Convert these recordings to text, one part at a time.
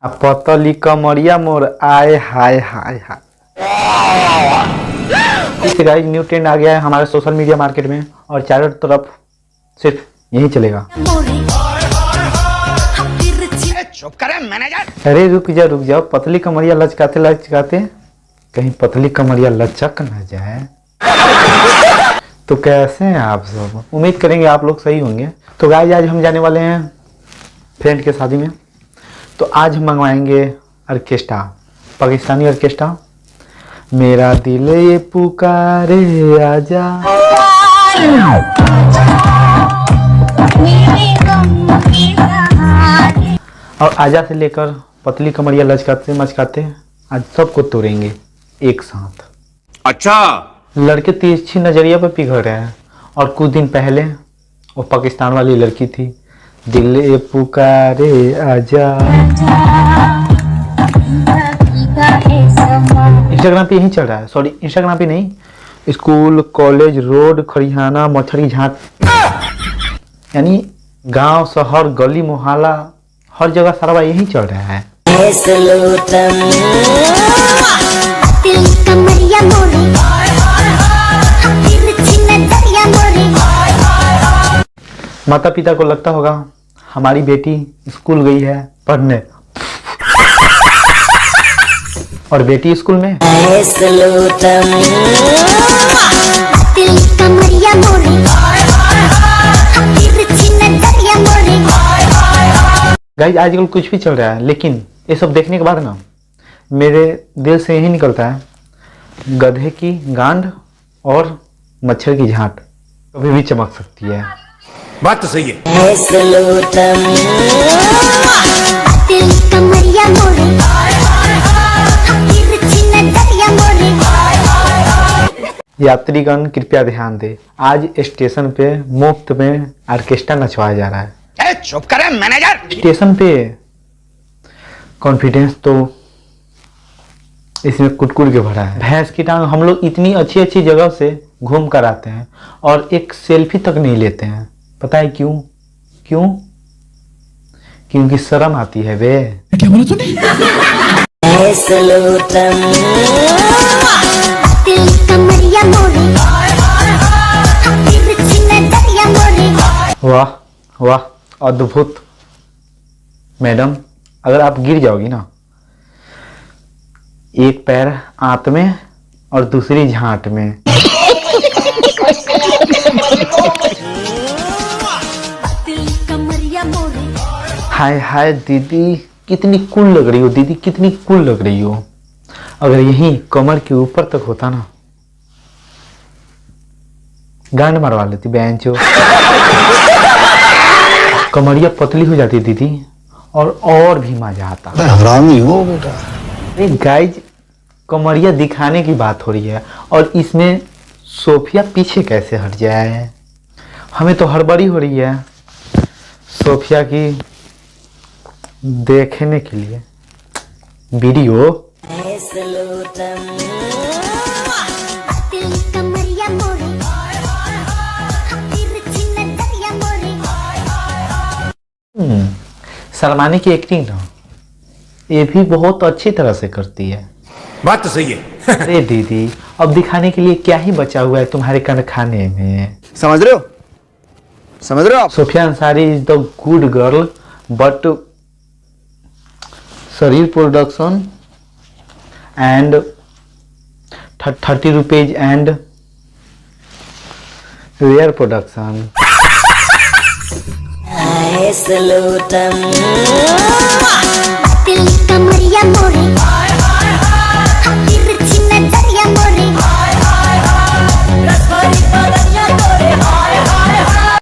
पतली कमरिया मोर आए हाय हाय हाय। इस गाइस न्यू ट्रेंड आ गया है हमारे सोशल मीडिया मार्केट में और चारों तरफ सिर्फ यही चलेगा। चुप करे मैनेजर। अरे रुक जाओ पतली कमरिया लचकाते लचकाते कहीं पतली कमरिया लचक न जाए। तो कैसे हैं आप सब? उम्मीद करेंगे आप लोग सही होंगे। तो गाइस आज हम जाने वाले हैं फ्रेंड के शादी में। तो आज हम मंगवाएंगे ऑर्केस्ट्रा, पाकिस्तानी ऑर्केस्ट्रा। मेरा दिल ये पुकारे आजा। और आजा से लेकर पतली कमरिया लचकाते मचकाते आज सबको तोड़ेंगे एक साथ। अच्छा, लड़के तिरछी नजरिया पर पिघल रहे हैं और कुछ दिन पहले वो पाकिस्तान वाली लड़की थी, दिल ये पुकारे आजा। इंस्टाग्राम पे यही चल रहा है, सॉरी इंस्टाग्राम पे नहीं, स्कूल कॉलेज रोड खरिहाना मछली झाट यानी गांव शहर गली मोहल्ला हर जगह सारा यही चल रहा है। माता पिता को लगता होगा हमारी बेटी स्कूल गई है पढ़ने और बेटी स्कूल में। गाइस आजकल कुछ भी चल रहा है, लेकिन ये सब देखने के बाद ना मेरे दिल से यही निकलता है, गधे की गांड और मच्छर की झांट कभी भी चमक सकती है। बात तो सही है। यात्रीगण कृपया ध्यान दें, आज स्टेशन पे मुफ्त में ऑर्केस्ट्रा नचवाया जा रहा है। चुप करे मैनेजर। स्टेशन पे कॉन्फिडेंस तो इसमें कुटकुट के भरा है। भैंस की टांग, हम लोग इतनी अच्छी अच्छी जगह से घूम कर आते हैं और एक सेल्फी तक नहीं लेते हैं। पता है क्यों? क्योंकि शर्म आती है बे। क्या बोला तूने? वाह वाह अद्भुत। मैडम अगर आप गिर जाओगी ना, एक पैर आंत में और दूसरी झांट में। हाय हाय दीदी कितनी कूल लग रही हो, दीदी कितनी कूल लग रही हो। अगर यही कमर के ऊपर तक होता ना, गांड मरवा लेती बेंचो। कमरिया पतली हो जाती दीदी और भी मजा आता। हरामी हो बेटा। अरे गाइज कमरिया दिखाने की बात हो रही है और इसमें सोफिया पीछे कैसे हट जाए? हमें तो हड़बड़ी हो रही है सोफिया की देखने के लिए वीडियो। सलमानी की एक्टिंग ना ये भी बहुत अच्छी तरह से करती है। बात तो सही है। अरे दीदी अब दिखाने के लिए क्या ही बचा हुआ है तुम्हारे कन खाने में? समझ रहे हो आप? Sophia Ansari is the good girl but शरीर production and 30 rupees and where production.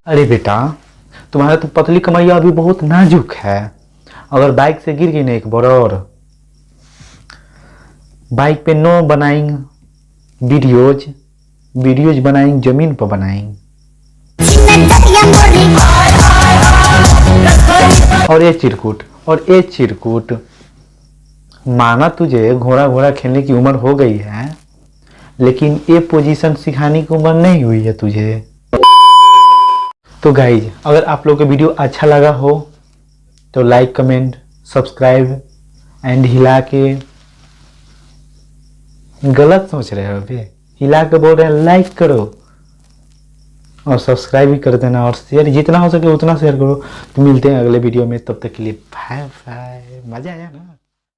अरे बेटा तुम्हारा तो पतली कमरिया अभी बहुत नाजुक है। अगर बाइक से गिर गई ना एक बार और बाइक पे नो बनाएंगे वीडियोज बनाएंगे, जमीन पर बनाएंगे। और ये चिरकुट माना तुझे घोड़ा खेलने की उम्र हो गई है, लेकिन ये पोजीशन सिखाने की उम्र नहीं हुई है तुझे। तो गाइज अगर आप लोग को वीडियो अच्छा लगा हो तो लाइक कमेंट सब्सक्राइब एंड हिला के, गलत सोच रहे हो अभी, हिला के बोल रहे हैं लाइक करो और सब्सक्राइब भी कर देना और शेयर जितना हो सके उतना शेयर करो। तो मिलते हैं अगले वीडियो में, तब तक के लिए बाय बाय। मजा आया ना।